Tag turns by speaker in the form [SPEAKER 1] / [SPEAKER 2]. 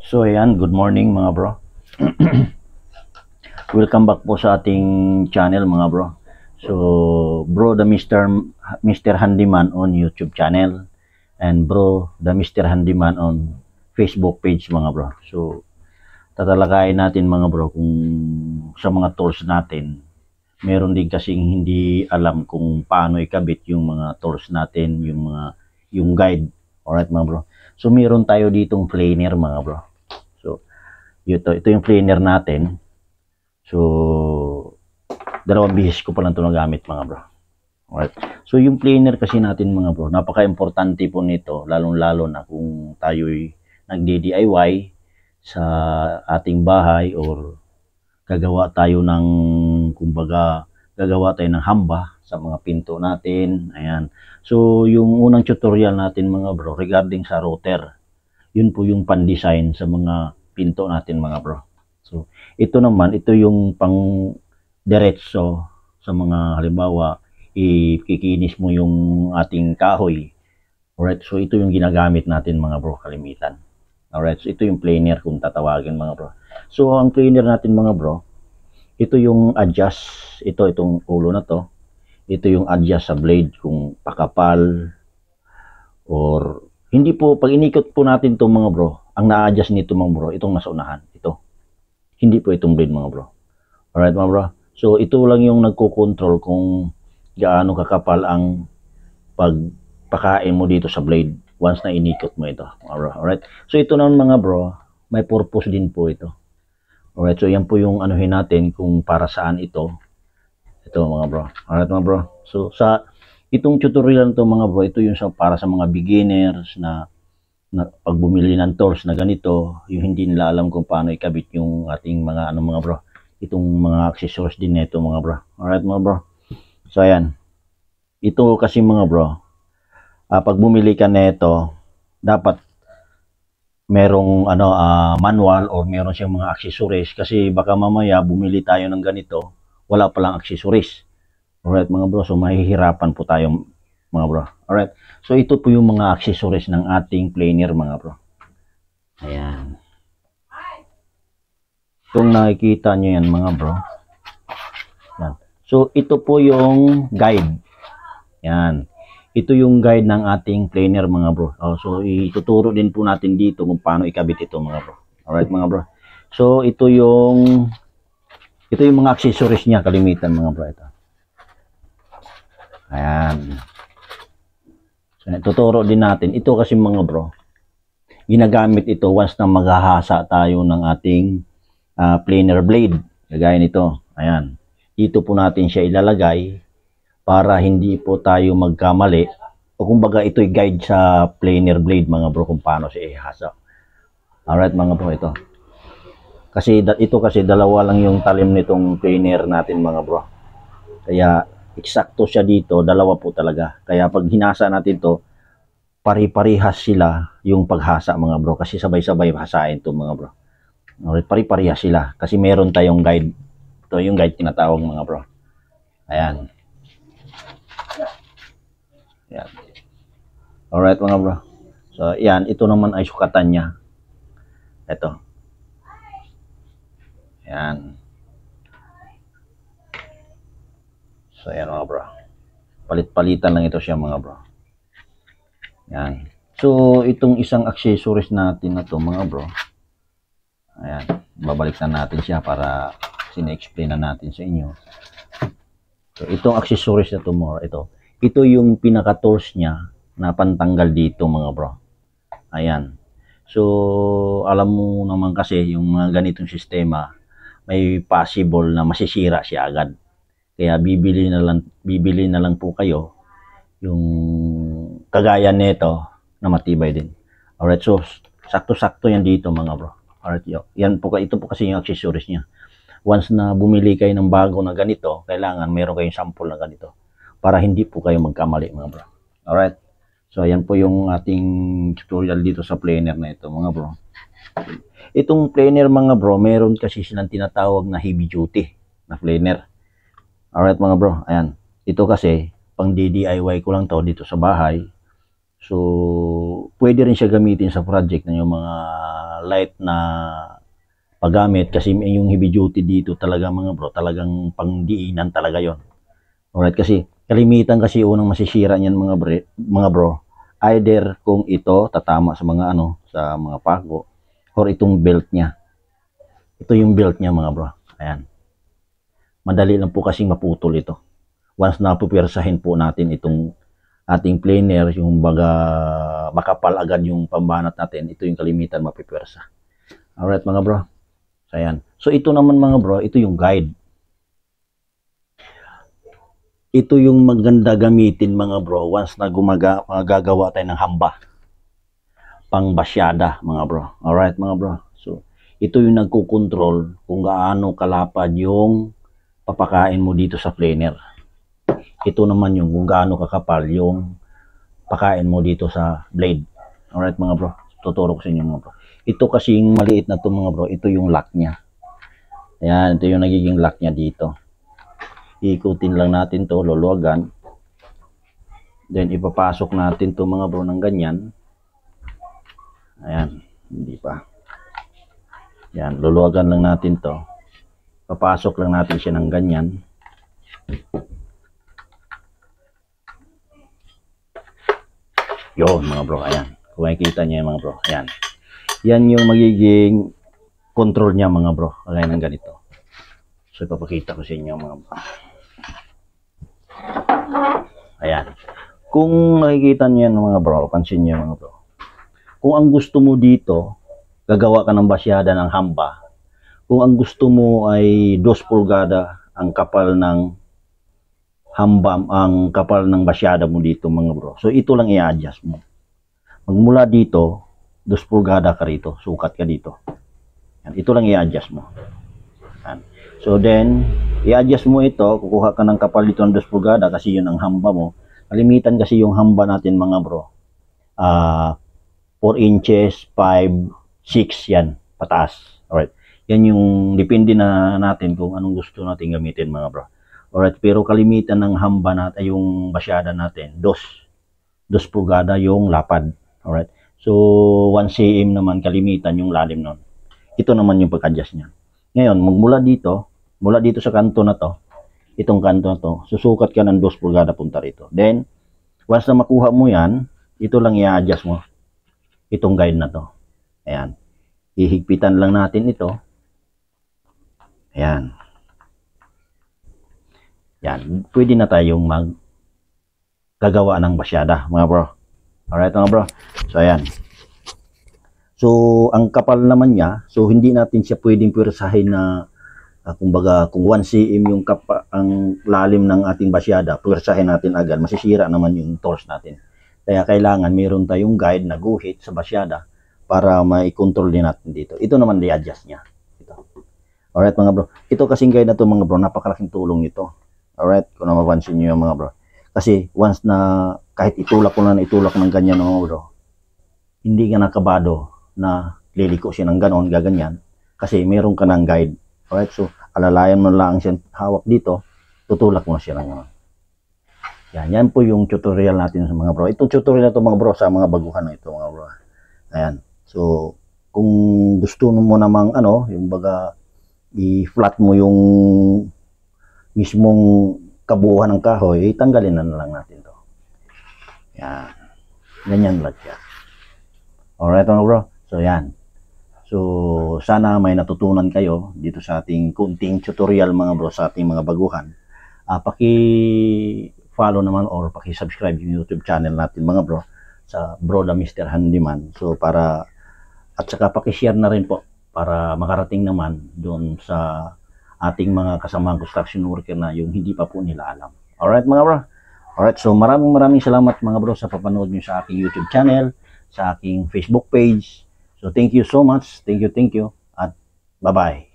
[SPEAKER 1] So ayan, good morning mga bro. Welcome back po sa ating channel mga bro. So bro the Mr. Handyman on YouTube channel and bro the Mr. Handyman on Facebook page mga bro. So tatalakayin natin mga bro kung sa mga tools natin. Meron din kasing hindi alam kung paano ikabit yung mga tools natin, yung guide. Alright mga bro. So meron tayo ditong planer mga bro. So ito yung planer natin. So dalawang bihis ko pa lang ito nagamit mga bro. Alright. So yung planer kasi natin mga bro, napaka-importante po nito, lalong-lalo na kung tayo'y nagdi-DIY sa ating bahay or gagawa tayo ng, kumbaga, gagawa tayo ng hamba sa mga pinto natin. Ayan. So yung unang tutorial natin mga bro regarding sa router, yun po yung pan-design sa mga pinto natin mga bro. So ito naman, ito yung pang diretso sa mga, halimbawa ikikinis mo yung ating kahoy. Alright, so ito yung ginagamit natin mga bro kalimitan. Alright, so ito yung planer kung tatawagin mga bro. So ang planer natin mga bro, ito yung adjust, itong ulo na to. Ito yung adjust sa blade kung pakapal or hindi po. Pag inikot po natin to mga bro, ang na-adjust nito mga bro, itong nasa unahan, ito. Hindi po itong blade mga bro. Alright mga bro. So ito lang yung nagko-control kung gaano kakapal ang pagpakain mo dito sa blade once na inikot mo ito. Alright. So ito naman mga bro, may purpose din po ito. Alright. So yan po yung anuhin natin kung para saan ito. Ito mga bro. Alright mga bro. So sa itong tutorial to mga bro, ito yung para sa mga beginners na pag bumili ng tools na ganito, yung hindi nila alam kung paano ikabit yung ating mga mga bro, itong mga accessories din nito mga bro. Alright mga bro. So ayan, ito kasi mga bro, pag bumili ka nito, dapat merong manual or meron siyang mga accessories, kasi baka mamaya bumili tayo ng ganito, wala palang accessories. Alright mga bro, so mahihirapan po tayo mga bro. Alright, so ito po yung mga accessories ng ating planer mga bro. Ayan. Kung nakikita nyo yan mga bro. Yan. So ito po yung guide. Yan. Ito yung guide ng ating planer mga bro. So ituturo din po natin dito kung paano ikabit ito mga bro. Alright mga bro. So ito yung mga accessories niya kalimitan mga bro. Ito. Ayan. So, tuturo din natin. Ito kasi mga bro, ginagamit ito once na maghahasa tayo ng ating planer blade. Kagaya nito. Ayan. Dito po natin siya ilalagay para hindi po tayo magkamali. O kumbaga ito'y guide sa planer blade mga bro kung paano siya ihasa. Alright mga bro, ito. Kasi ito kasi dalawa lang yung talim nitong planer natin mga bro. Kaya eksakto siya dito, dalawa po talaga. Kaya pag hinasa natin to, pari-parihas sila yung paghasa mga bro. Kasi sabay-sabay hasain to mga bro. Pari-parihas sila. Kasi meron tayong guide. Ito yung guide tinatawag mga bro. Ayan. Ayan. Alright mga bro. So yan, ito naman ay sukatan niya. Ito. Ayan. So ayan mga bro. Palit-palitan lang ito siya mga bro. Yan. So itong isang accessories natin na to mga bro. Ayan. Babalik na natin siya para sine-explain na natin sa inyo. So itong accessories na to more, ito yung pinaka-tools niya na pantanggal dito mga bro. Ayan. So alam mo naman kasi yung mga ganitong sistema, may possible na masisira siya agad. Kaya bibili na lang po kayo yung kagaya nito na matibay din. Alright, so sakto-sakto yan dito mga bro. Alright, ito po kasi yung accessories niya. Once na bumili kayo ng bago na ganito, kailangan meron kayong sample na ganito para hindi po kayo magkamali mga bro. Alright, so ayan po yung ating tutorial dito sa planer na ito mga bro. Itong planer mga bro, meron kasi silang tinatawag na heavy duty na planer. Alright mga bro, ayan. Ito kasi, pang DIY ko lang to dito sa bahay. So, pwede rin siya gamitin sa project na yung mga light na paggamit kasi yung heavy duty dito talaga mga bro, talagang pangdiinan talaga yon. Alright, kasi kalimitan kasi unang masisira niyan mga bro, either kung ito tatama sa mga sa mga pako or itong belt niya. Ito yung belt niya mga bro. Ayan. Madali lang po kasing maputol ito. Once na pupwersahin po natin itong ating planer, yung baga makapal agad yung pambanat natin, ito yung kalimitan mapipwersa. Alright mga bro. So, ayan. So, ito naman mga bro, ito yung guide. Ito yung maganda gamitin mga bro once na gagawa tayo ng hamba. Pangbasyada mga bro. Alright mga bro. So, ito yung nagkukontrol kung gaano kalapad yung papakain mo dito sa planer. Ito naman yung kung gaano kakapal yung pakain mo dito sa blade. Alright mga bro. Tuturo ko sa inyo mga bro. Ito kasing maliit na to mga bro, ito yung lock niya. Ayan, ito yung nagiging lock niya dito. Ikutin lang natin to, luluwagan. Then ipapasok natin to mga bro ng ganyan. Ayan, hindi pa. Ayan, luluwagan lang natin to. Papasok lang natin siya ng ganyan. Yun mga bro, ayan. Kung makikita niyo yung mga bro, ayan. Yan yung magiging control niya mga bro. Kagaya ng ganito. So ipapakita ko sa inyo mga bro. Ayan. Kung makikita niyo yan mga bro, pansin niyo mga bro. Kung ang gusto mo dito, gagawa ka ng basyada ng hamba. Kung ang gusto mo ay 2 pulgada ang kapal ng hamba, ang kapal ng basyada mo dito mga bro. So ito lang i-adjust mo. Magmula dito, 2 pulgada ka rito, sukat ka dito. Yan, ito lang i-adjust mo. Yan. So then, i-adjust mo ito, kukuha ka ng kapal dito ng 2 pulgada kasi yun ang hamba mo. Kalimitan kasi yung hamba natin mga bro. 4 inches, 5, 6 yan, pataas. Alright. Yan yung depende na natin kung anong gusto natin gamitin mga bro. Alright, pero kalimitan ng hamba natin, yung basyada natin, 2 pulgada yung lapad. Alright. So, 1 cm naman kalimitan yung lalim nun. Ito naman yung pag-adjust niya. Ngayon, mula dito sa kanto na to, itong kanto na to, susukat ka ng 2 pulgada punta rito. Then, once na makuha mo yan, ito lang i-adjust mo. Itong guide na to. Ayan. Ihigpitan lang natin ito. Ayan. Yan. Pwede na tayong gagawa ng basyada, mga bro. Alright mga bro. So ayan. So ang kapal naman niya, so hindi natin siya pwedeng pwersahin na kumbaga kung 1 cm yung ang lalim ng ating basyada, pwersahin natin agad, masisira naman yung tools natin. Kaya kailangan meron tayong guide na guhit sa basyada para mai-control din natin dito. Ito naman i-adjust niya. Ito. Alright mga bro. Ito kasing guide na to mga bro, napakalaking tulong nito. Alright, kung na mapansin nyo yung mga bro. Kasi once na kahit itulak ko na itulak ng ganyan mga bro, hindi ka nakabado na liliko siya ng ganon, gaganyan. Kasi meron ka ng guide. Alright, so alalayan mo lang siya hawak dito, tutulak mo siya ng ganon. Yan po yung tutorial natin sa mga bro. Itong tutorial na to mga bro sa mga baguhan na ito mga bro. Ayan. So, kung gusto mo namang yung baga i-flat mo yung mismong kabuuan ng kahoy, tanggalin na lang natin to. Yan. Ganyan lang siya. Alright mga bro. So, yan. So, sana may natutunan kayo dito sa ating kunting tutorial mga bro sa ating mga baguhan. Paki-follow naman or paki-subscribe yung YouTube channel natin mga bro sa Bro the Mr. Handyman. So, at saka paki-share na rin po para makarating naman doon sa ating mga kasamang construction worker na yung hindi pa po nila alam. Alright mga bro. Alright, so maraming salamat mga bro sa papanood nyo sa aking YouTube channel, sa aking Facebook page. So thank you so much. Thank you. At bye-bye.